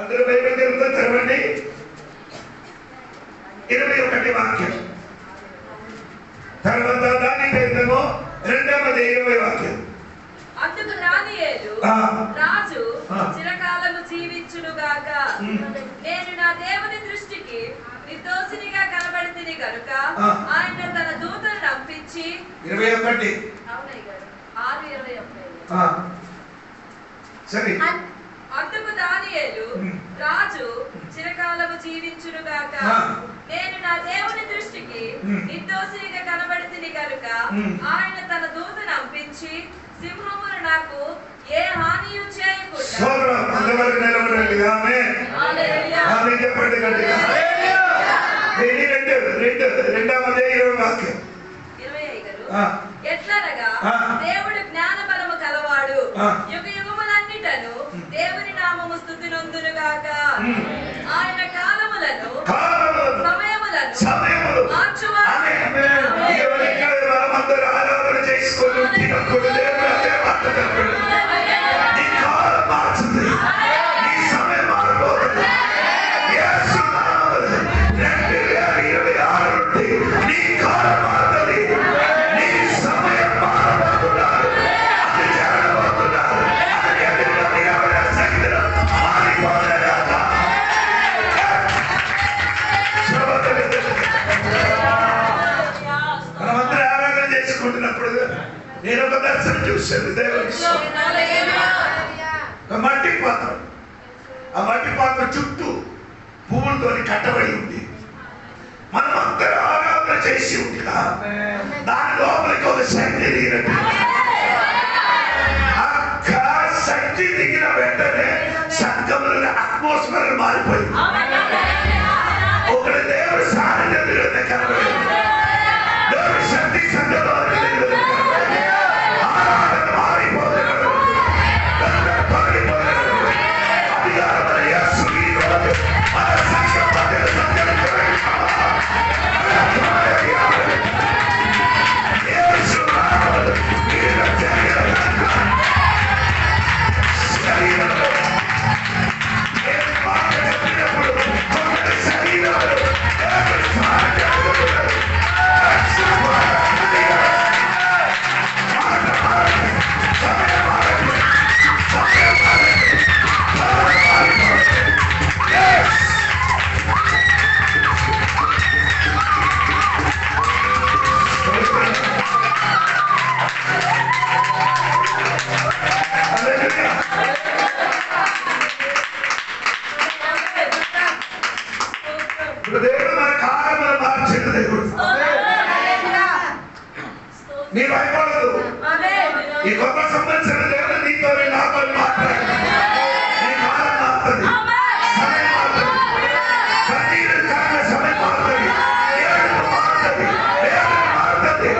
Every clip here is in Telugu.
అందరూ బైబిల్ గ్రంథం తెరవండి. 21 వాక్యం. తర్వాత దాని గ్రంథము 2వ వాక్యం. అందుకు దానియేలు రాజు చిరకాలము జీవించునుగాక, నేను నా దేవుని దృష్టికి నిర్దోషినిగా కనబడితిని గనుక ఆయన తన దూతను పంపించి 21 సరే. అందుకు దానియేలు రాజు చిరకాలము జీవించునుగాక, నేను నా దేవుని దృష్టికి నిర్దోషినిగా కనబడితిని గనుక ఆయన తన దూతను పంపించి సింహములు నాకు ఏ హానియు చేయకుండా. ఎట్లనగా దేవుడు జ్ఞాన బలము కలవాడు, యుగ యుగములన్నిటను దేవుని నామము స్తుతి నొందునుగాక. ఆయన కాలములను సమయములను మార్చువాడు. ఆరాధన చేసుకొని నేను ఒక దర్శనం చూశాను. మట్టి పాత్ర, ఆ మట్టి పాత్ర చుట్టూ పువ్వులతో కట్టబడి ఉంది. మనం అందరూ ఆరాధన చేసి ఉందిగా దాని లోపలికి ఒక శక్తి దిగినట్టు. అక్కడ శక్తి దిగిన వెంటనే సంఘంలో అట్మాస్ఫియర్ మారిపోయింది. ఒకటి దేవుడు సాన్నిధ్యం కనబడింది. దేవుడి శక్తి సంఘంలో నీ భయపడదు. ఈ గొప్ప సంబంధించిన దేవుడు నీతో నాతో మాట్లాడు. నీ కాలం మారుతుంది, సమయం మారుతుంది, కన్నీరు కాల సమయం మారుతుంది, ఏడుపు మారుతుంది, వేదన మారుతుంది.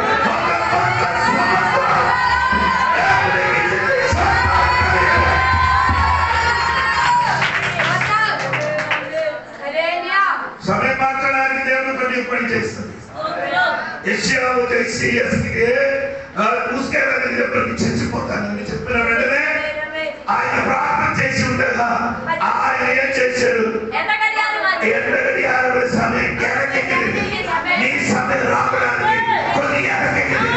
సమయం మార్చడానికి దేవుడు పని చేస్తుంది. చచ్చిపోతానని చెప్పిన వెంటనే ఆయన ప్రార్థన చేసి ఉండగా ఆయన ఏం చేశాడు? ఎండగడియాల సమయం వెనకెక్కింది. నీ సమయం రావడానికి కొన్ని వెనకెక్కింది.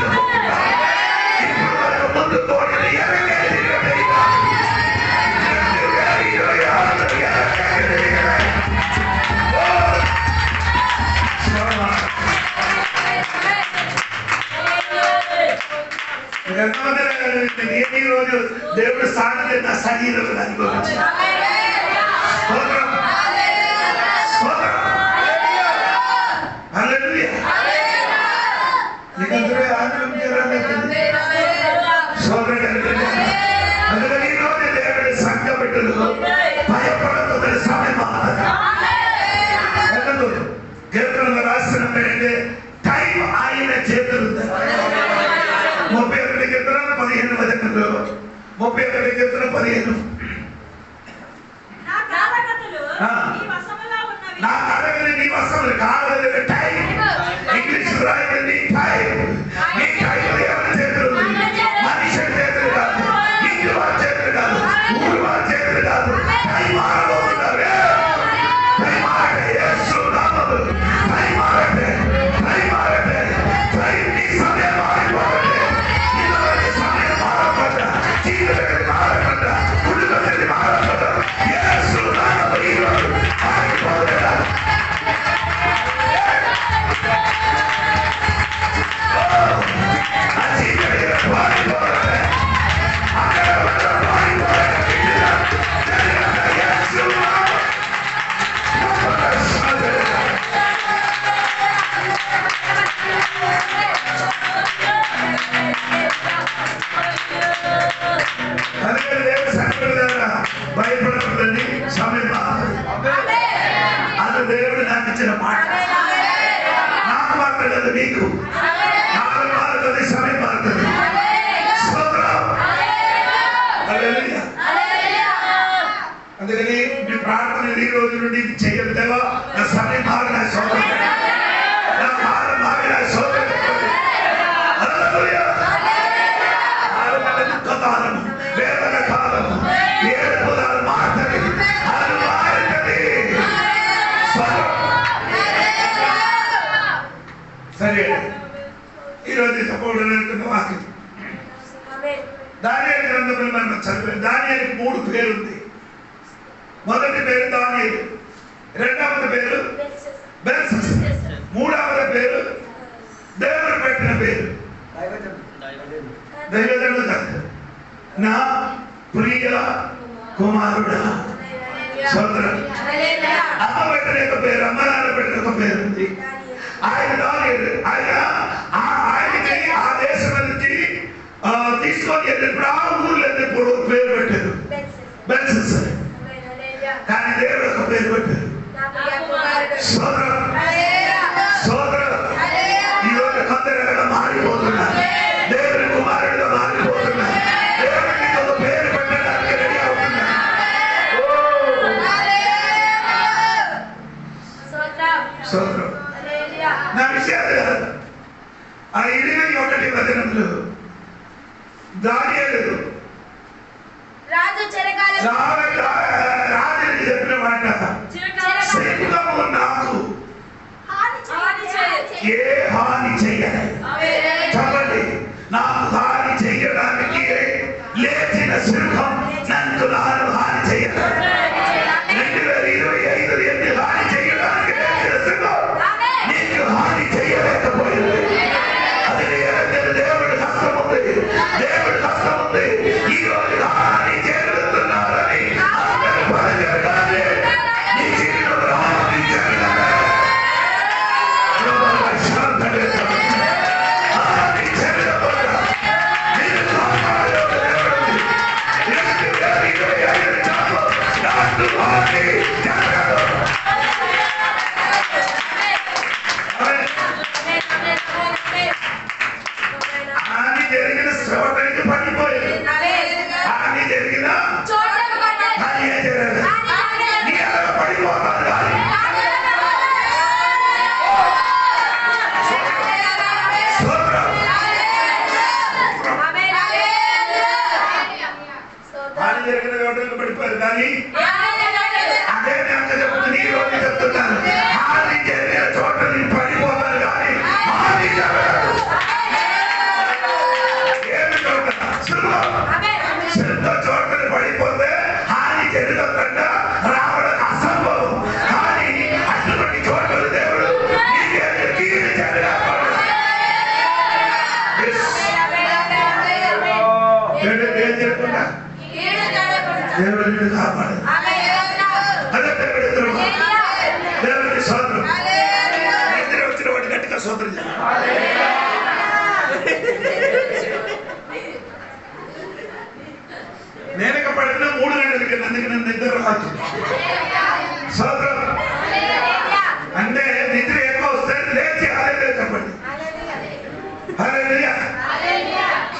ఇప్పుడు వరకు ముందు తోటని వెనకెక్కింది. ఈ రోజు దేవుడు సాగితే నా శరీరం అనుభవించాను. అందుకని ఈ రోజు దేవుడి సంఘ బిడ్డలు భయపడదు. సమయం కీర్తనలు రాసిన టైం ఆయన చేతులు. 31 కీర్తన 15 వచనంలో 31 కీర్తన 15 నా కలగని నీ వశములు కాదు. టైం ఇంగ్లీష్ రాయని నీ టైం. నీ టైం ఎవరి చేతులు? మనిషి చేతులు కాదు, ఇంటి వారి చేతులు కాదు, ఊరు వారి చేతులు కాదు. టైం మారబోతున్నారు. ఏమవుతుందండి? సమయం మారుతుంది. అది దేవుడు నాకు ఇచ్చిన మాట. నాకు మాత్రం లేదు, మీకు కాలం మారుతుంది, సమయం మారుతుంది. అందుకని మీ ప్రార్థన ఈ రోజు నుండి చేయగలుగుతావా? నా సమయం మారిన సోదరు, నా కాలం మారిన సోదరు, దుఃఖ కాలము, వేదన కాలము, ఏడుపు మారుతుంది, అది మారుతుంది. సరే, ఈరోజు చెప్పబడిన వాక్యం దానియేలు గ్రంథంలో మనం చదివాం. దానియేలుకి 3 పేరుంది. మొదటి పేరు దానియేలు, రెండవది పేరు బెల్షస్సర్, మూడవది పేరు దేవుడు పెట్టిన పేరు దైవజనుడు కాదు, నా ప్రియ కుమారుడా. సోదరుడు, అమ్మ పెట్టిన యొక్క పేరు, అమ్మ నాన్న పెట్టిన ఒక పేరు ఉంది. ఆయన దానియేలు, ఆయనకి ఆ దేశం నుంచి తీసుకొని వెళ్ళినప్పుడు ఆ ఊర్లో వెళ్ళినప్పుడు పేరు పెట్టారు బెల్షస్సర్. కానీ దేవుడు ఒక పేరు పెట్టారు సోదరుడు. ఈరోజు కొందరు మారిపోతున్నారు, దేవుడి కుమారుడిగా మారిపోతున్నారు. దేవుడికి ఒక పేరు పెట్టడానికి రెడీ అవుతున్నారు. సోదరుడు, నా విషయాలు కాదు. ఆ 21 వచనంలో దానియేలు రాజుకి చెప్పిన మాట, సింహము నాకు ఏ హాని చెయ్యాలి? చెప్పండి, నాకు హాని చెయ్యడానికి లేచిన సింహం నన్ను హాని చెయ్యాలి. 2025 ఎన్ని హాని చెయ్యడానికి లేచిన సింహం నీకు హాని చెయ్యలేకపోయింది. అది దేవుడి కష్టం ఉంది, దేవుడి కష్టం ఉంది. ఈ రోజు హాని జరుగుతున్నారని అందరూ పడగలగాలి. నీ జీవితంలో హాని జరగాలి. హాని జరిగిన చోటకి పడిపోయింది. హాని జరిగిన హాని జరగదు. నీ అలా పడిపోతాను కానీ హాని జరిగిన చోటకి పడిపోయారు. కానీ అదే నేను చెప్తుంది, ఈ రోజు చెప్తున్నాను, హాని జరిగిన చోట నేను పడిపోతాను కానీ హాని జరగదు. ఏమి చోట? చోటని పడిపోతే హాని జరగకుండా రావడం అసంభవం. కానీ అటువంటి చోటలు దేవుడు కీడు జరగకూడదు. ఏం జరగకుండా దేవుడు నిన్ను కాపాడు. అదే దేవుడికి సోదరం. నిద్ర వచ్చిన వాటి గట్టిగా సోదరం చేయాలి. నేను పడిన 3 గంటలకి అందుకే నన్ను నిద్ర రాదు. సోదరం అంటే నిద్ర ఎక్కువ వస్తే లేచి హల్లెలూయా చెప్పండి. హల్లెలూయా.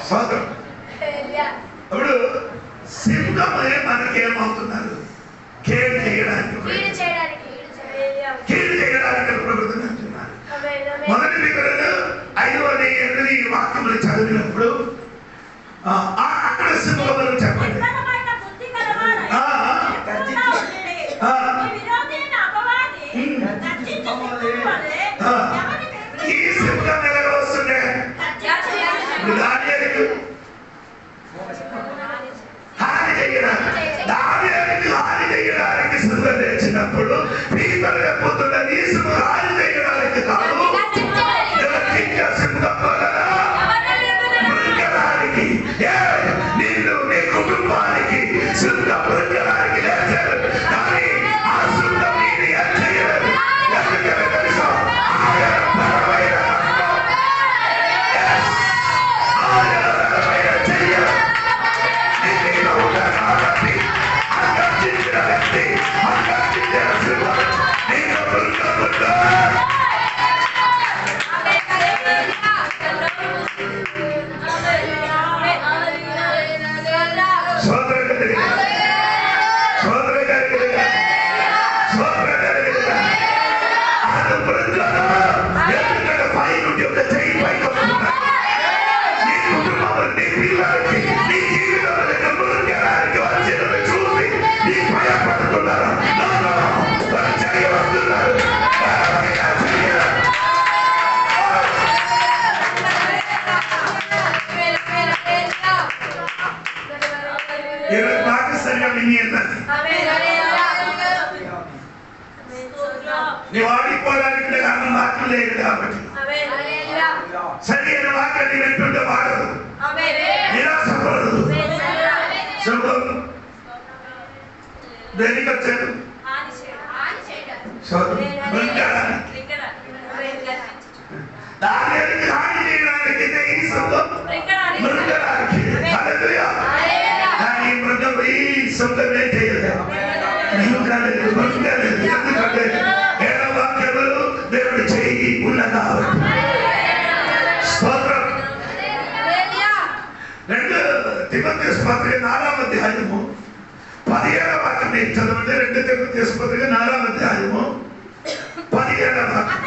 సోదరం, అప్పుడు సింహమే మనకేమవుతున్నారు? కీడు చేయడానికి ప్రభుత్వం అంటున్నారు. మొదటి వివరణ 5:8 వాక్యములు చదివినప్పుడు అక్కడ సింహములు చెప్పండి. ఈ సింహం ఎలాగ వస్తుండే? దానియేలుకు హాని చేయడానికి సింహం తెచ్చినప్పుడు పీతలు చెప్పుతున్నది ఈ సింహం హాని చేయడానికి కాదు, సింహం వలన మృంగడానికి, నిన్ను నీ కుటుంబానికి సింహం మృంగడానికి లేచారు. కానీ ఆ సింహం నీని చేయలేదు. ఎందుకంటే తెలుసా? ఆయన బలమైన చెయ్య నిన్ను కాబట్టి అంగర్జించిన నీవు ఆడిపోవడానికి కారణం వాక్యం లేదు కాబట్టి సరి అయిన వాక్యాన్ని వింటుంటే వాడదు, నిరాశపడదు. దేనికి వచ్చాడు? దానికి హాని చేయడానికి ఈ శబ్దం మృగడానికి. కానీ మృగం ఈ శబ్దమే చేయలేదు, మృగలేదు. ఎందుకంటే ఏడవ వాక్యములు దేవుడు చేయి ఉన్నదా. స్తోత్రం. 2 తిమోథెయుసు పత్రిక 4వ అధ్యాయము 17వ వాక్యం చదవండి. 2 తిమోథెయుసు పత్రిక 4వ అధ్యాయము 17వ వాక్యం.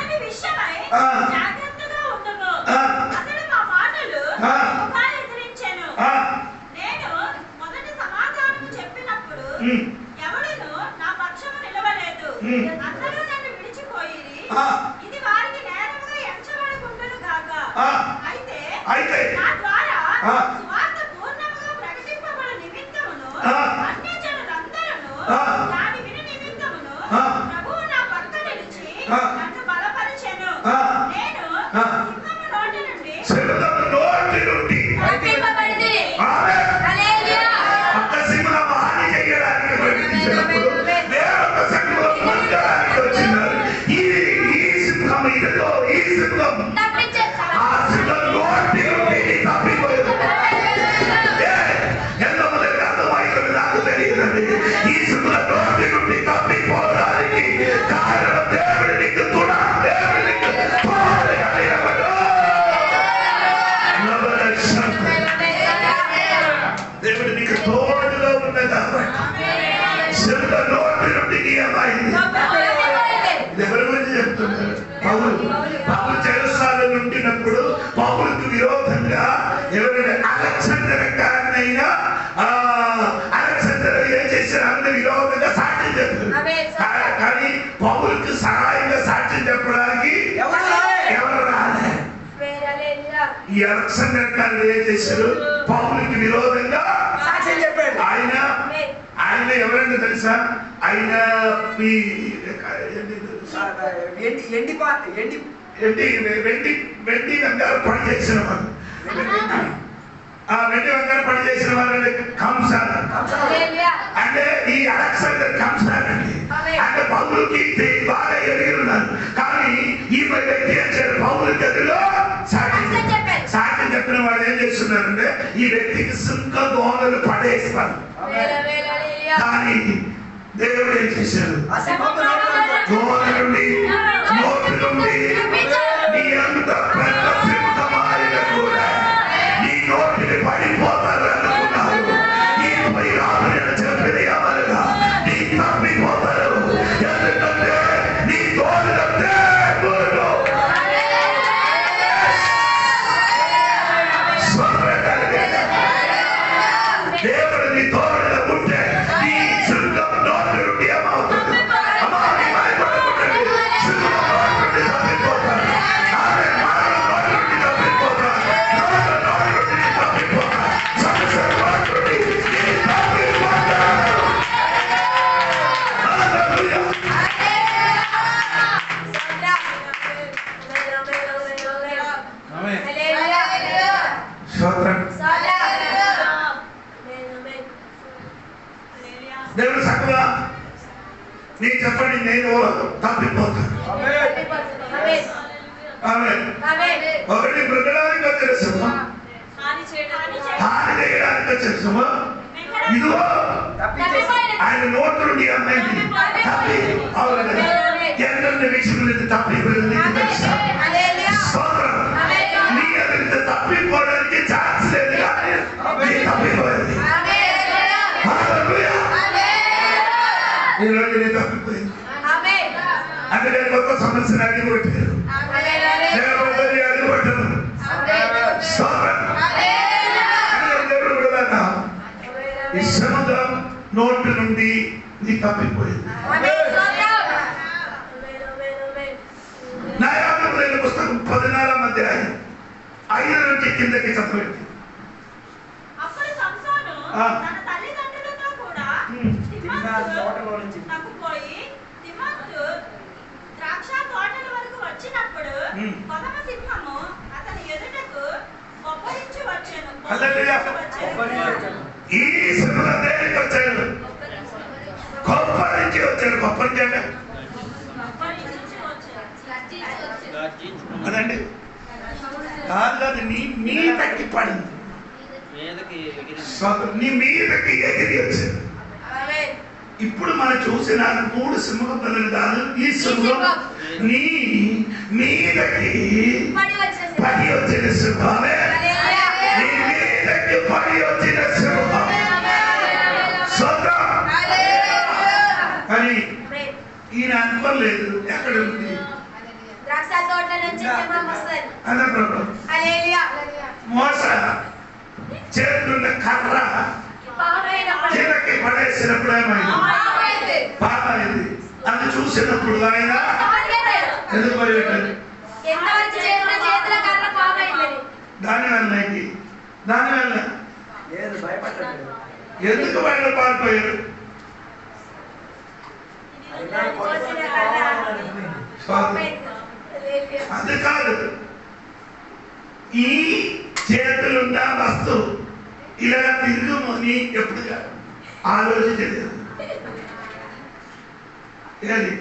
పౌలు చెరసాలలో ఉండినప్పుడు పౌలుకు విరోధంగా ఎవరైనా అలెగ్జాండర్ గారినైనా అలెగ్జాండర్ ఏం చేశారు? అందరి విరోధంగా సాక్ష్యం చెప్పారు. కానీ పౌలుకు సహాయంగా సాక్ష్యం చెప్పడానికి ఎవరు రాలే. ఈ అలెగ్జాండర్ గారు ఏం చేశారు? పౌలుకి విరోధంగా సాక్ష్యం చెప్పాడు. ఆయన ఎవరైనా తెలుసా? ఆయన వెండి బంగారు పని చేసిన వారు, వెండి బంగారు పని చేసిన వారు కంసార్. అంటే ఈ అలెగ్జాండర్ కంసార్ అండి. అంటే పౌలుకి బాగా ఎదిగిన్నారు. కానీ ఈ వ్యక్తి ఏం చేయాలి? పౌలు గదిలో సాక్ష్యం చెప్పిన వాళ్ళు ఏం చేస్తున్నారంటే ఈ వ్యక్తికి సుంక దోణలు పడేస్తారు. కానీ దేవుడు ఏం చేశారు? దోణ నుండి నోటి నుండి నీ అంత పెద్ద సింహమాయన కూడా నీ నోటిని పడిపోతారు అనుకున్నారు. నీ పై రాబడిన చెప్పిన ఎవరుగా నీ తప్పిపోతారు. ఎందుకంటే నీ తోడు దేవుడు నీ తోడుగా ఉంటే నీ శృంగం నోటి నుండి ఏమవుతుంది? దేవుడు చక్కగా నీకు చెప్పండి, నేను తప్పిపోతాను. ఒకటి మృగడానికి వచ్చే సింహం, హాని చేయడానికి వచ్చే సింహం. ఇదిగో ఆయన నోటు నుండి అమ్మాయి తప్పి ఎందరిని విషయం తప్పిపోయింది. నీ ఎదురు తప్పిపోవడానికి ఛాన్స్ లేదు, కానీ తప్పిపోయింది. ఈరోజు నేను తప్పిపోయింది. అందుకే కొత్త సమస్యను అడిగిపెట్టారు. అడిగిపెట్టను దేవుడు కూడా ఈ సముద్రం నోటి నుండి నీ తప్పిపోయింది. న్యాయాధిపతుల పుస్తకం 14వ అధ్యాయం 5 నుంచి కిందకి చదవండి. పోయి తిమ్మత్తు ద్రాక్ష తోటల వరకు వచ్చినప్పుడు కొదమ సింహము అతని ఎదుటకు కొబ్బరించి వచ్చాను. ఈ సింహం దేనికి వచ్చాడు? కొబ్బరించి వచ్చాడు. కొబ్బరించి అంటే అదండి కాదు, నీ మీదకి పడింది, నీ మీదకి ఎగిరి వచ్చింది. ఇప్పుడు మనం చూసిన 3 సింహం పిల్లలు కాదు, ఈ సింహం నీ మీదకి పడి వచ్చిన సింహమే, నీ మీదకి పడి వచ్చిన సింహం. కానీ ఈయన అనుకోలేదు ఎక్కడ ఉంది అదే ప్రభు. మోస చేతున్న కర్ర కిందకి పడేసినప్పుడు ఏమైంది? పామైంది. అది చూసినప్పుడు ఆయన ఎందుకు పరిగెట్టాడు? దానివల్ల ఎందుకు బయట పారిపోయారు? అది కాదు, ఈ చేతులున్న వస్తువు ఇలా తిరుగుమని ఎప్పుడు ఆలోచించలేదు. ఏది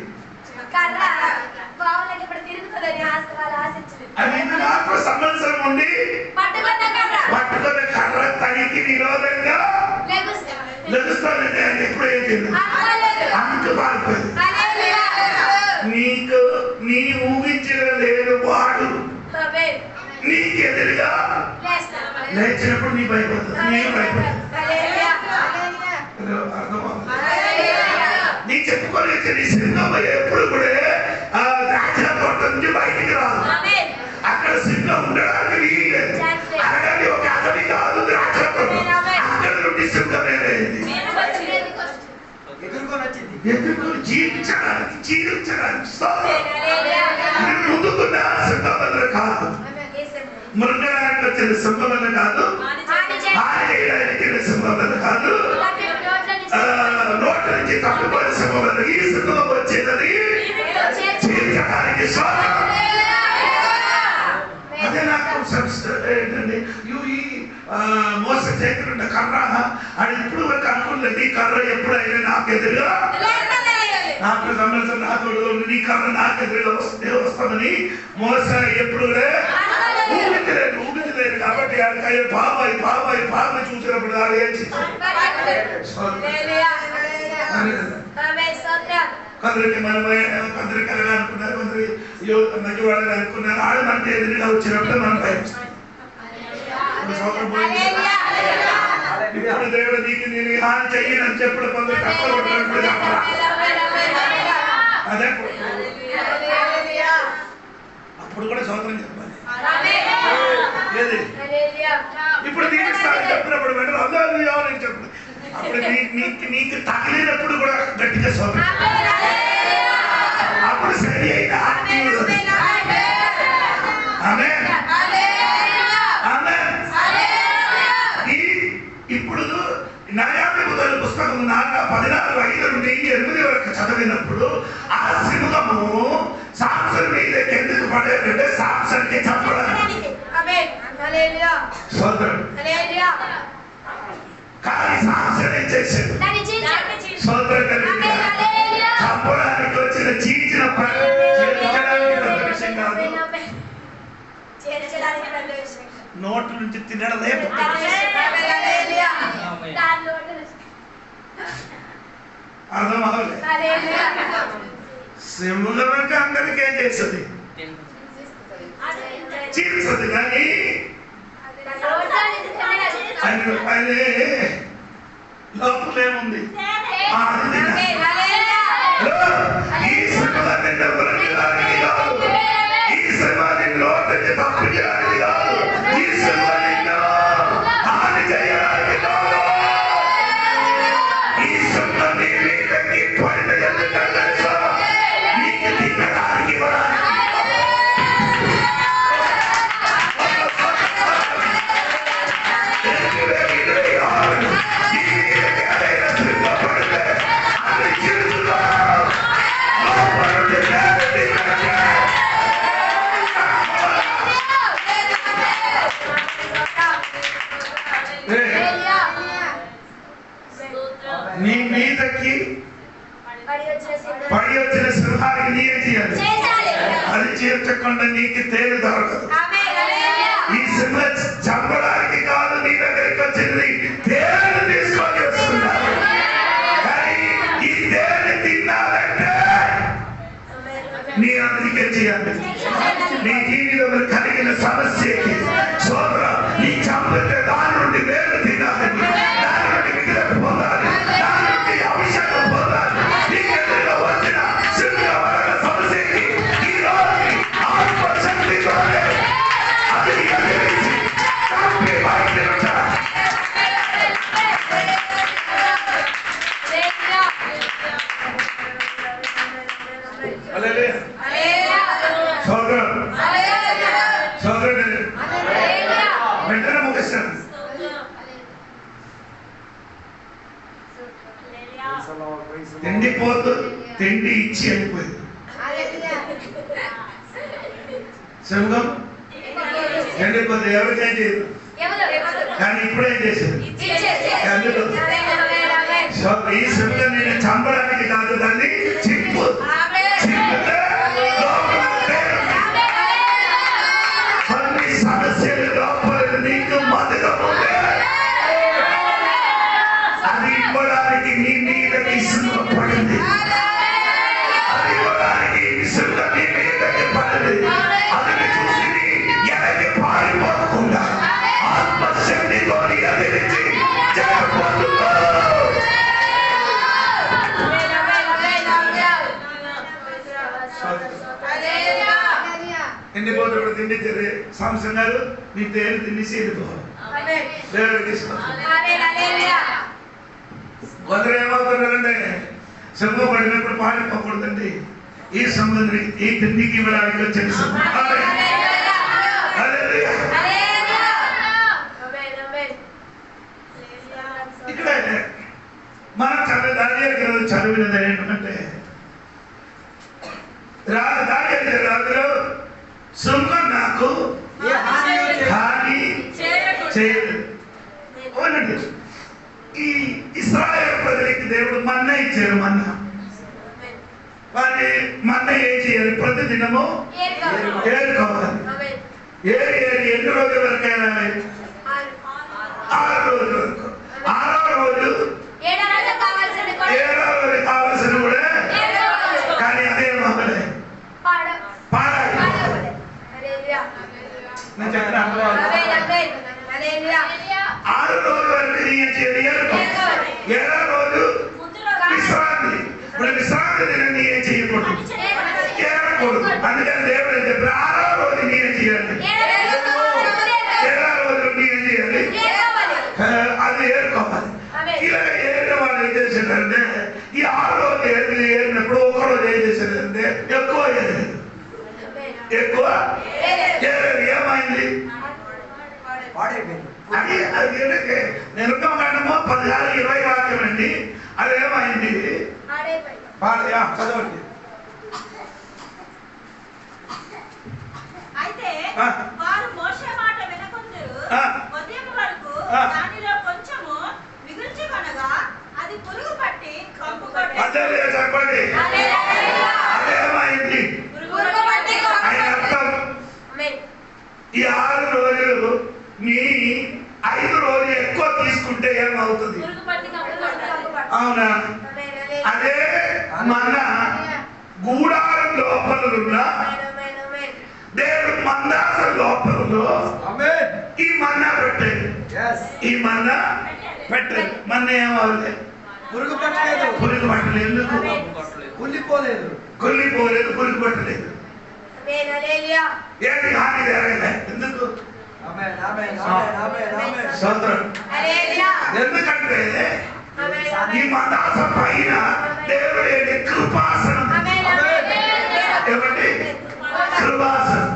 అది నాకు సంవత్సరం ఉండి పట్టుకున్న కర్ర తనకి విరోధంగా లెగుస్తానంటే అది ఎప్పుడు ఏం చేయలేదు, అందుకు పారిపోయింది. నీకు నీ ఊహించిన లేదు వాడు నీకు ఎదురుగా లేచినప్పుడు నీ భయపడుతుంది, నేను భయపడుతుంది. నీ చెప్పుకోలేదు నీ సింహం ఎప్పుడు కూడా ద్రాక్ష తోట నుంచి బయటికి రాదు. అక్కడ సింహం ఉండడానికి వీలేదు. అలాగే ఒక అడవి కాదు ద్రాక్ష తోట, అక్కడ నుండి సింహమే లేదు. ఎదుర్కొని జీవించడానికి ముందుకున్న సింహం కాదు, మృగడానికి వచ్చిన సింహం కాదు, సింహం కాదు, నోట నుంచి తప్పిపోయిన సింహం. ఈ సింహం వచ్చేదని జీవించడానికి. అదే నాకు ఏంటండి, మోస చేతులున్న కర్ర అది ఇప్పుడు వరకు అనుకోలేదు. ఈ కర్ర ఎప్పుడైనా నాకు ఎదురుగా నాకు సంవత్సరం నాకు నీ కర్ర నాకు ఎదురుగా వస్తామని మోస ఎప్పుడు ఊహించలేదు. కాబట్టి పాప చూసినప్పుడు కొందరికి కొందరికి అలాగా అనుకున్నారు, కొందరు మంచివాళ్ళని అనుకున్నారు. ఆడ మనకి ఎదురుగా వచ్చినప్పుడు మనం భయపడతాం. ఇప్పుడు దేవుడు నీకు నేను హాని చెయ్యనని చెప్పుడు కొందరు కష్టపడుతున్నప్పుడు అదే అప్పుడు కూడా స్వాతంత్రం చెప్పాలి. ఏది ఇప్పుడు నీకు చెప్పినప్పుడు వెంటనే అందరూ చెప్పు. అప్పుడు నీకు తగిలినప్పుడు కూడా గట్టిగా స్వాతంత్రం, అప్పుడు సరి అయిన ఆత్మీయుడు. ఇప్పుడు న్యాయాధిపతుల పుస్తకం 14:5 నుండి 8 వరకు చదివినప్పుడు ఆ సింహము సాంసన్ మీద ఎందుకు పడేటంటే సాంసన్కి చంపడానికి. కానీ సాంసన్ ఏం చేశాడు? చంపడానికి వచ్చిన చీచిన విషయం కాదు, నోటు నుంచి తినడమే. అర్థం అవ్వలేదు. సింహం అందరికీ ఏం చేస్తుంది? చీల్చదు. కానీ అదే లోపలేముంది? ఈ సింహాన్ని నవ్వడానికి కాదు, ఈ సింహాన్ని నోటిని తప్పు చేయడానికి కాదు, ఈ సింహాన్ని హాని చేయడానికి కాదు, ఈ సింహాన్ని మీదకి పడిన ఎందుకంటే నీకు తినడానికి పడి వచ్చిన సింహానికి నీయం చేయాలి. అది చేర్చకుండా నీకు తేలు దొరకదు. ఈ సింహ చంపడానికి కాదు నీ దగ్గరికి వచ్చింది, తేలు తీసుకొని వస్తున్నారు. కానీ ఈ తేలు తిన్నారంటే నీ అందుకే చేయాలి. నీ జీవితంలో కలిగిన సమస్యకి సోదర నీ చంపితే దాని నుండి వేరు తినాలని, దాని నుండి విడుదల పొందాలి, దాని నుండి అభిషేకం పొందాలి. నీ ఎదురుగా వచ్చిన సింహవరణ సమస్యకి ఈ రోజు ఆత్మశక్తితోనే అది ఎదిరించి చంపి బయటకు వచ్చాలి. వెంటనే ముగిస్తాను. తిండిపోతూ తిండి ఇచ్చి వెళ్ళిపోయింది. సింహం తిండిపోతే ఎవరికేం చేయదు, కానీ ఇప్పుడేం చేసేది. ఈ సింహం నేను చంపడానికి కాదు, దాన్ని చింపు చింపితే కొన్ని సమస్యలు లోపల నీకు మధురం ఉంటే అది ఇవ్వడానికి నీ మీదకి సింహం పడింది. అది ఇవ్వడానికి సింహం నీ మీదకి పడింది. అది చూసి ఎనకి పారిపోకుండా ఆత్మశక్తితో ఎదిరించి జరగబోతుందో. తిండిపోతుడు తిండిచ్చారు సంవత్సరం గారు నీ తేలు తినేసి వెళ్ళిపోవాలి. కొందరు ఏమవుతున్నారంటే సింహం పడినప్పుడు పారిపోకూడదండి. ఈ సంబంధం ఈ తిండికి ఇవ్వడానికి వచ్చిన ఇక్కడ మనం చదివినది ఏంటంటే రాజులో సింహం నాకు హాని చేయదు. అవునండి, ఈ ఇశ్రాయేలు ప్రజలకి దేవుడు మన్నా ఇచ్చారు. వారి మన్నా ఏం చేయాలి? ప్రతి దినము ఏరుకోవాలి. ఎన్ని రోజుల వరకు వెళ్ళాలి? 6 రోజుల వరకు. 6వ రోజు 7వ రోజు కావాల్సిన కూడా, కానీ అదే మమ్మల్ని పాడాలి. నేను చెప్పిన 6 రోజుల వరకు చేయాలి. 7వ రోజు విశ్రాంతి. ఇప్పుడు విశ్రాంతి దినాన్ని ఏం చేయకూడదు, ఏరకూడదు. అందుకని దేవుడు ఏం చెప్పారు? 6వ రోజు నేనే చేయాలి, 7వ రోజు నేనే చేయాలి, అది ఏరుకోవాలి. ఇలా ఏరిన వాళ్ళు ఏం చేశారంటే ఈ 6 రోజు ఏరినప్పుడు ఒక రోజు ఏం చేశారంటే ఎక్కువ ఏరలేదు. ఎక్కువ ఏమైంది? అది నిర్గమకాండము 16-20 వాక్యం అండి. అదేమైంది? చదవండి. అయితే వారు మోషే మాట వినకుందురు, ఉదయం వరకు దానిలో కొంచెము మిగుల్చుకొనగా అది పురుగు పట్టి కంపు కొట్టెను. చెప్పండి, అదేమైంది? ఆయన అర్థం ఈ 6 రోజులు మీ 5 రోజులు ఎక్కువ తీసుకుంటే ఏమవుతుంది? అవునా? అదే మన గూడారం లోపల ఉన్న దేవుడు మందాసం లోపలలో ఈ మన్నా పెట్టేది. ఈ మన్నా పెట్టేది. మన్నా ఏమవుతుంది? పురుగు పట్టలేదు. పురుగు పట్టలేదు. ఎందుకు? కుళ్ళిపోలేదు. పురుగు పట్టలేదు. ఏది హాని జరగలే. ఎందుకు? ఎందుకంటే ఈ మందాసం పైన దేవుడు కృపాసనం. ఏమండి? కృపాసనం.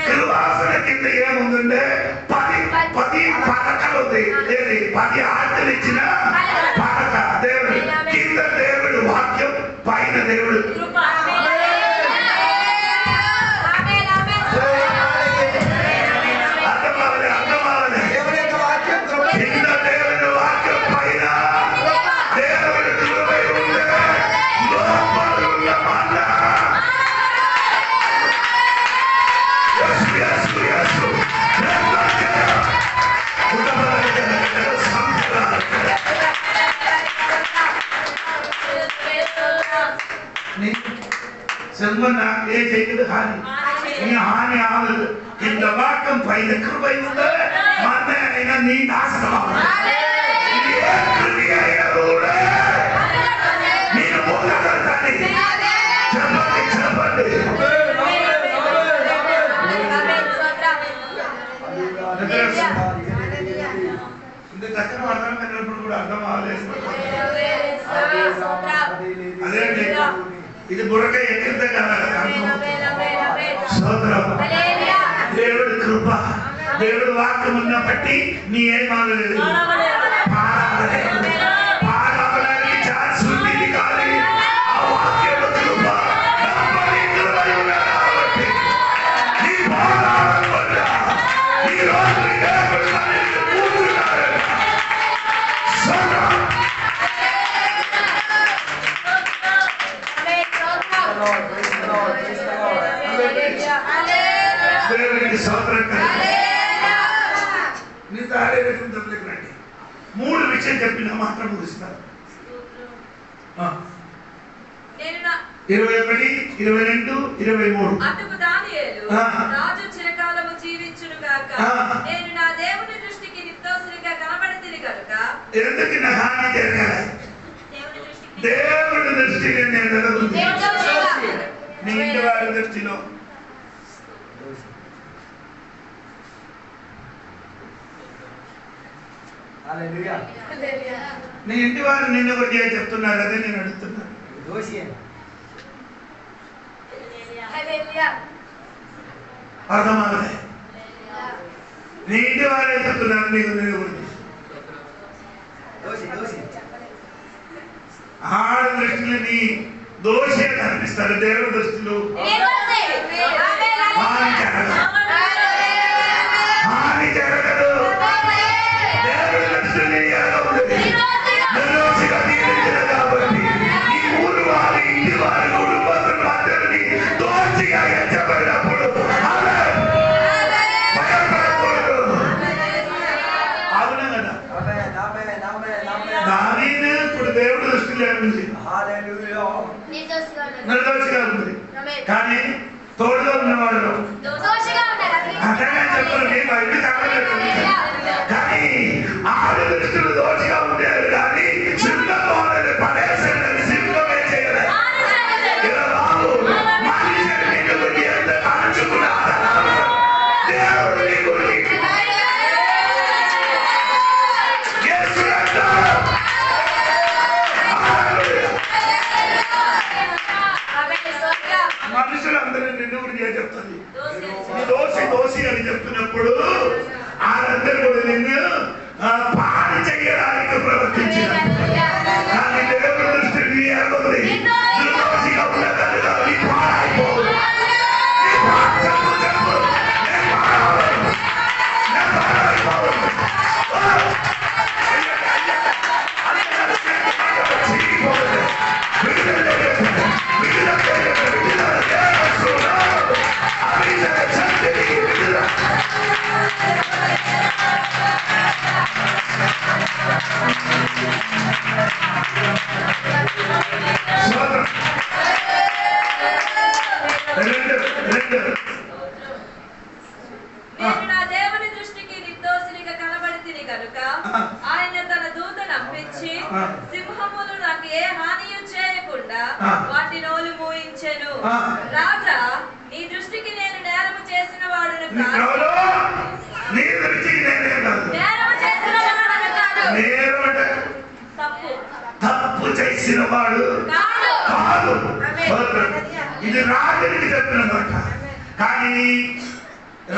కృపాసన కింద ఏముందంటే 10 పథకాలు ఉంది. 10 ఆజ్ఞలు ఇచ్చిన పథక దేవుడు. కింద దేవుడు వాక్యం, పైన దేవుడు కింద దేవుడు వాక్యం, పైన దేవుడు కృప ఉంది. செல்வன் ஏ செய்கிறது ஹானி நீ ஹானி ஆகுது இந்த வாக்கம் பைத கிருபை உண்டு மன்ன நீ நாசனமாக நீ போதாதே செல்வத்தை செல்வத்தை இந்த చక్కని అర్థం కన్నప్పుడు కూడా అర్థం అవ్వలేదు అదే ఇది బుర్రక ఎక్కితే కదా స్తోత్రం దేవుడి కృప దేవుడి వాక్యం ఉన్న బట్టి నీ ఏమవ్వలేదు పాడవడానికి ఛాన్స్ ఉంది కానీ ఆ వాక్యం కృప నీ పోరాటం వల్ల ఈ రోజు మూడు విషయం చెప్పిన మాత్రం ముగిస్తారు 21, 22, 23 అందుకు దానియేలు రాజు చిరకాలము జీవించును గాక నేను నా దేవుని దృష్టికి నిర్దోషిగా కనబడితిని కనుక ఎందుకు నా హాని జరగాలి దేవుని దృష్టికి నేను జరుగుతుంది నీ ఇంటి వారి దృష్టిలో నీ ఇంటి వారు నిన్ను ఒకటి చెప్తున్నారు అదే నేను అడుగుతున్నాను అర్థమవుతాయి నీ ఇంటి వారు చెప్తున్నారు నీకు నేను ఒకటి ఆడ దృష్టిలో నీ దోషే కనిపిస్తారు దేవుడి దృష్టిలో హాని జరగదు దేవుడి దృష్టిలో నిర్దోషిగా తీర్చిన కాబట్టి ఈ ఊరు వారి ఇంటి వారి కుటుంబస్తులు అందరినీ దోషిగా ఎంచబడినప్పుడు భయపడకూడదు అవునా కదా దాని ఇప్పుడు దేవుడి దృష్టిలో ఉంది నిర్దోషిగా ఉంది కానీ తోడుగా ఉన్నవాళ్ళు అంతగా చెప్పండి బయట కానీ ఆడ దృష్టిలో దోషిగా ఉండేది కానీ సింహం పడేసేది సింహమే చేయలేదు ఇలా బాబు మనిషిని గురించి ఎంత కాల్చుకున్నాడు దేవుడి గురించి మనుషులందరూ నిన్ను గురించి చెప్తుంది దోషి అని చెప్తున్నప్పుడు వాళ్ళందరూ కూడా నిన్ను పాడు చేయడానికి ప్రవర్తించిన కానీ దేవుడి దృష్టి దోషిగా ఉన్నదాన్ని పాడైపోదు నేను నా దేవుని దృష్టికి నిర్దోషిగా కనబడితిని కనుక ఆయన తన దూతను పంపించి సింహములు నాకు ఏ హానియు చేయకుండా వాటి నోలు మూయించెను. రాజా, నీ దృష్టికి నేను నేరము చేసిన వాడును కాదు. తప్పు చేసిన వాడు కాదు. ఇది రాజునికి చెప్పిన మాట. కానీ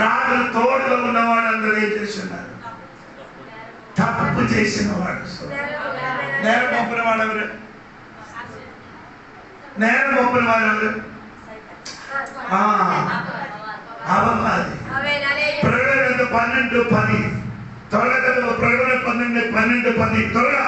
రాజులు తోడుగా ఉన్నవాడు అందరూ ఏం చేస్తున్నారు? తప్పు చేసిన వాడు. నేరం మోపిన వాడు ఎవరు? నేరం మోపిన వాడు ఎవరు? ప్రకటన 12:10 త్వరగా ప్రకటన 12:10 త్వరగా.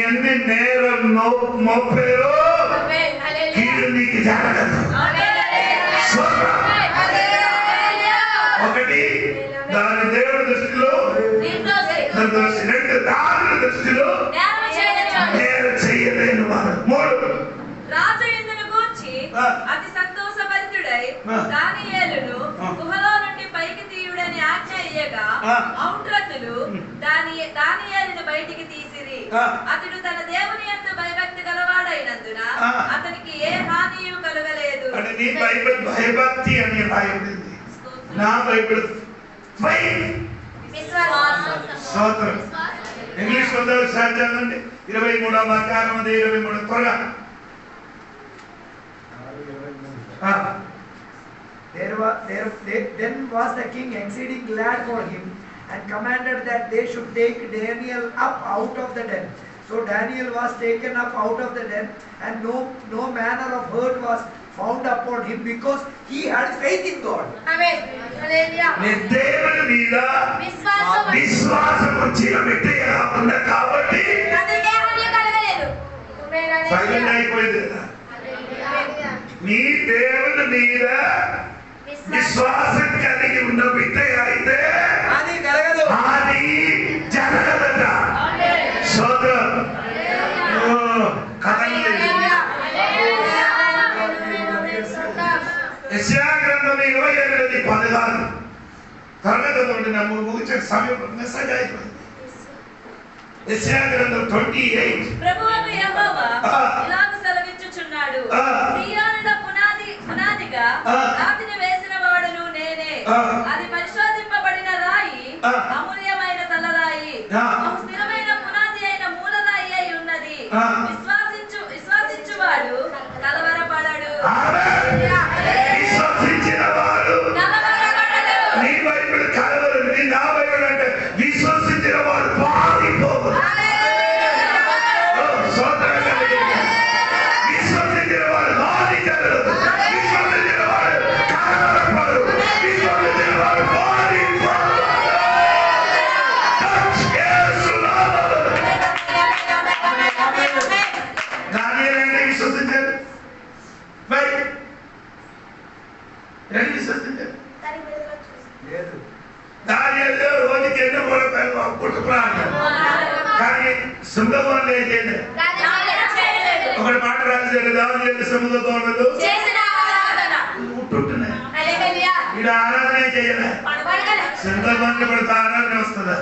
ఎన్ని నేరం మోపారో కీడు నీకు జరగదు. ఒకటి దాని దేవుడి దృష్టిలో నిర్దోషి, రెండు దాని దృష్టిలో నేను చెయ్యలేను వాడు. మూడు రాజు ఇందును గూర్చి అతి సంతోషభరితుడై దానియేలును గుహలో నుండి పైకి తీయుడని ఆజ్ఞ ఇయ్యగా ఔండ్రతులు దానియేలును బయటికి తీసిరి. అతడు తన దేవుని యందు భయభక్తి గలవాడైనందున అతనికి ఏ హానియు కలుగలేదు. అంటే నీ బైబిల్ భయభక్తి అని రాయబడింది, నా బైబిల్ స్తోత్రం. ఇంగ్లీష్ ఒకసారి చదవండి. 23వ అధ్యాయం 23 త్వరగా. Then was the king exceeding glad for him, and commanded that they should take Daniel up out of the den. So Daniel was taken up out of the den, and no manner of hurt was found upon him, because he had faith in God. Amen. Hallelujah. నీ దేవుని మీద విశ్వాసం వచ్చిన వ్యక్తి ఉన్న కాబట్టి సైలెంట్ అయిపోయింది కదా. నీ దేవుని మీద విశ్వాసం కలిగి ఉన్న వ్యక్తి అయితే అది జరగదట. సోదరం యెషయా గ్రంథం 28:16 తరగతి నమ్ము ముగించే సమయం మెసేజ్ అయిపోయింది. యెషయా గ్రంథం 28. ప్రభువైన యెహోవా ఇలాగ సెలవిచ్చుచున్నాడు, సీయోనులో పునాదిగా రాతిని వేసిన వాడును నేనే. అది పరిశోధింపబడిన రాయి, అమూల్యమైన తలరాయి, బహు స్థిరమైన పునాది అయిన మూలరాయి అయి ఉన్నది. విశ్వాసించువాడు కలవరపడడు. విశ్వసించినవాడు నీ బైబిల్ కలవరు. నీ నా బైబిల్ అంటే విశ్వసించిన వాడు పారిపోవు. విశ్వసించిన వాడు హానికరు, విశ్వసించిన వాడు కలవరపడు, విశ్వసించిన వాడు పారిపోవు. దానియేలు విశ్వసించారు, విశ్వసించారు. దానియేలు రోజుకి ఎన్నో పుట్టు ప్రార్థన, కానీ సింహభవనం ఏం చేయలేదు. ఒకటి మాట రాశారు, దానియేలు సింహభవనంలో ఉంటున్నాయి. ఈడ ఆరాధన చేయలే, సింహభవనం పడితే ఆరాధన వస్తుందా?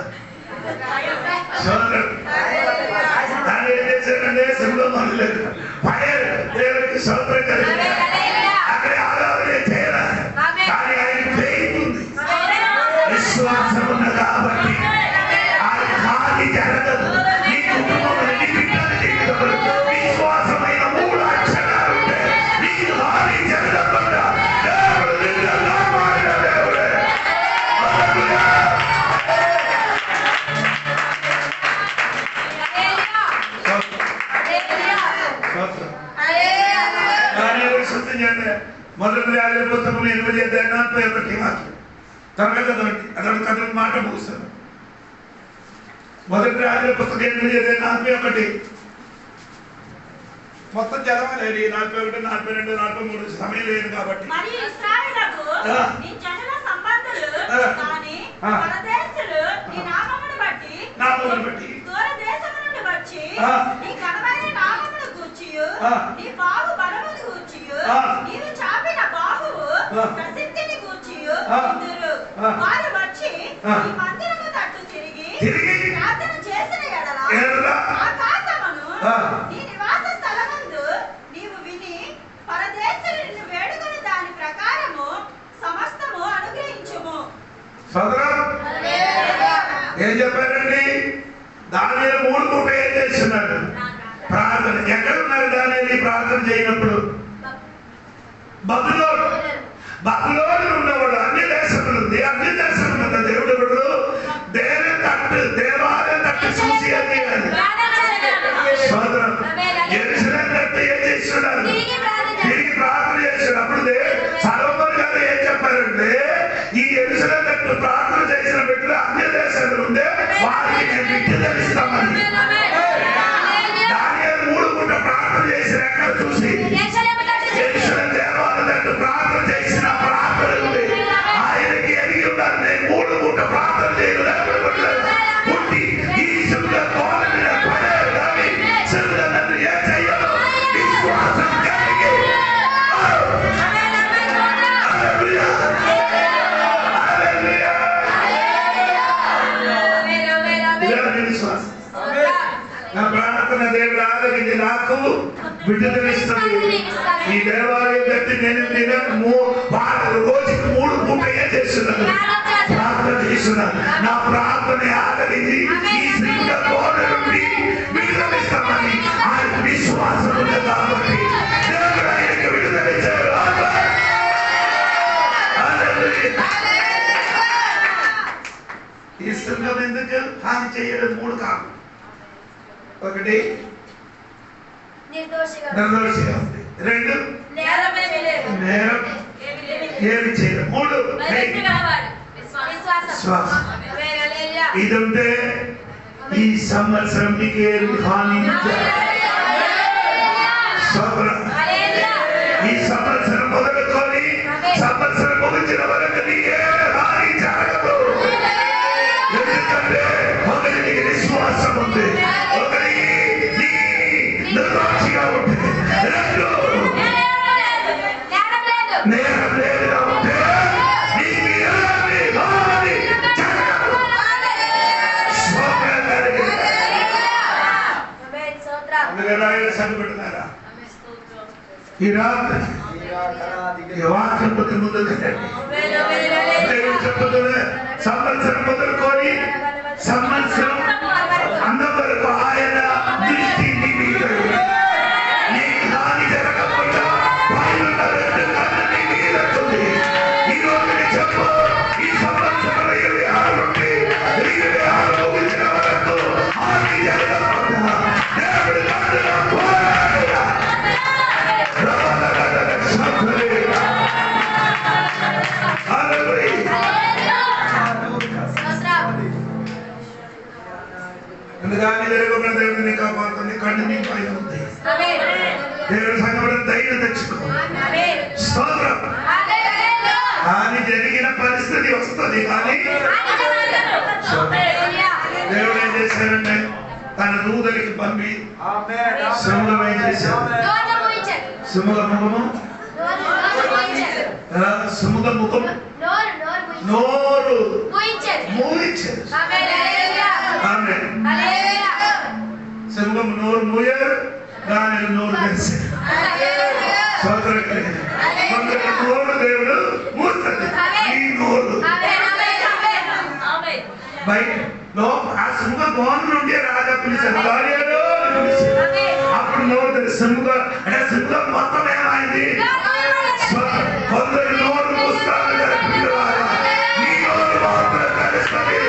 దాన్ని ఏం చేశారంటే సింహభవనం లేదు, పడేరు దేవుడికి సౌకర్యం కలిగింది. అక్కడ ఆరాధన చేయాలి, కానీ ఆయన ఫెయిత్ ఉంది, విశ్వాసం ఉన్న కాబట్టి ఆయన హాని జరగదు. నీ కుటుంబంలో నీ బిడ్డల జీవితంలో విశ్వాసమైన 3 అక్షరాలు ఉంటే నీకు హాని జరగకుండా దేవుడు నిన్ను కాపాడిన దేవుడే. మొదటి రాజుల పుస్తకం 8:41 త్వరగా చదవండి. అదొక మాట ముగిస్తాను. మొదటి రాజుల పుస్తకం 8:41 మొత్తం చదవాలి. 41, 42, 43 సమయం లేదు కాబట్టి. మరి ఇశ్రాయేలుకు నీ జనుల సంబంధులు కాని పరదేశులు నీ నామమును బట్టి దూర దేశము నుండి వచ్చి నీ ఘనమైన నామమును గూర్చియు నీ బాహు బలమును గూర్చియు నీవు చాపిన బాహువు ప్రసిద్ధిని గూర్చియు ఇందురు. వారు వచ్చి నీ మందిరము తట్టు తిరిగి ప్రార్థన చేసిన ఎడల ఆకాశమును నీ నివాస స్థలమందు నీవు విని పరదేశులు నిన్ను వేడుకొని దాని ప్రకారము సమస్తము అనుగ్రహించుము. ఏం చెప్పారండి? దానియేలు 3 పూట ఏం చేస్తున్నాడు? ప్రార్థన. ఎక్కడ ఉన్నారు దానియేలు ప్రార్థన చేయనప్పుడు? బబులోను ఉన్నవాడు. అన్ని దేశములు ఉంది, అన్ని దేశములు ఉన్న దేవుడు ఎవడు? దేవాలయం తట్టు చూసి అది సోదరం యెరూషలేము తట్టు ఏం చేస్తున్నాడు? తిరిగి ప్రార్థన చేస్తున్నాడు. అప్పుడు సొలొమోను గారు ఏం చెప్పారంటే, ఈ యెరూషలేము తట్టు ప్రార్థన చేసిన బిడ్డలు అన్ని దేశాలు ఉండే వారికి నేను బిడ్డలు ఇస్తామని. దానియేలు 3 పూట ప్రార్థన చేసిన ఎక్కడ చూసి? విడుదలిస్తుంది. ఈ దేవాలయం బట్టి నేను రోజుకి 3 పూటగా చేస్తున్నాను, ప్రార్థన చేస్తున్నాను. నా ప్రార్థన ఆదరించి ఈ శ్రీల కోట నుండి విడుదలిస్తామని ఆయన విశ్వాసం ఉంది కాబట్టి దేవుడు ఆయనకు విడుదలిచ్చారు. ఈ సంఘం ఎందుకు హాని చేయడం 3 కారణం. ఒకటి నిర్దోషిగా ఉంది, 2 నేరం ఏమి చేయడం, 3 విశ్వాసం. ఇది ఉంటే ఈ సంవత్సరం మీకు ఏమి హాని ఈ సంవత్సరం మొదలుకొని సంవత్సరం ముగించిన వరకు నీకే హాని జరగదు. ఎందుకంటే ఒకరి నీకు విశ్వాసం ఉంది, ఒకరి నిర్దోషిగా ఉంటే, 2 నేరం లేదుగా ఉంటే నీకు ఏమి హాని జరగదు. అందుకని ఆయన సంగపెట్టున్నారా ఈ రాత్రి ఈ వాక్యం ముందు చెప్తున్నా. సంవత్సరం మొదలుకొని సంవత్సరం అందవరకు ఆయన దృష్టి నీ మీద నీకు హాని జరగకుండా పైన 2 కన్ను నీ మీద ఉంది. ఈ రోజు చెప్పు, ఈ సంవత్సరం 26 నుండి 26 ముగిసిన వరకు హాని జరగకుండా దేవుడి కన్నులో అందుకని జరగకుండా దేవుడిని కాపాడుతుంది. కన్ను నీ పైన ఉంది. దేవుడి సంగం ధైర్యం తెచ్చుకో. స్తోత్రం. హాని జరిగిన పరిస్థితి వస్తుంది, కానీ దేవుడు ఏం చేశారంటే తన దూతలకి పంపి శ్రమలు ఏం చేశారు, సుముఖ ముఖము సుముఖ ముఖం నోరు మూయించారు. సుముఖం నోరు మూయారు, దాని నోరు తెరిచారు. నోరు దేవుడు మూస్తుంది. ఈ నోరు బయట ఆ సుముఖ గోన్ నుండి రాజా పిలిచారు, అప్పుడు నోరు తెరి సుముఖ అంటే సుముఖ మొత్తం ఏమైంది. కొందరు నోరు మూస్తారు, నీ నోరు మాత్రం తెలుస్తుంది.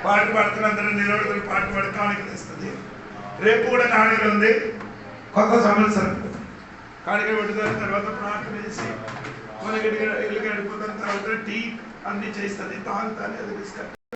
పాట పాడుతున్నందరూ నిలబడుతున్న పాట పాడి కాணிక తెస్తుంది. రేపు కూడా కాணிక ఉంది. కొత్త సంవత్సరం కాணிక పెట్టుకున్న తర్వాత ప్రార్థన చేసి మనకి ఇల్లు గడిపోతున్న తర్వాత టీ అన్ని చేస్తుంది, తాగుతానే అది బిస్కెట్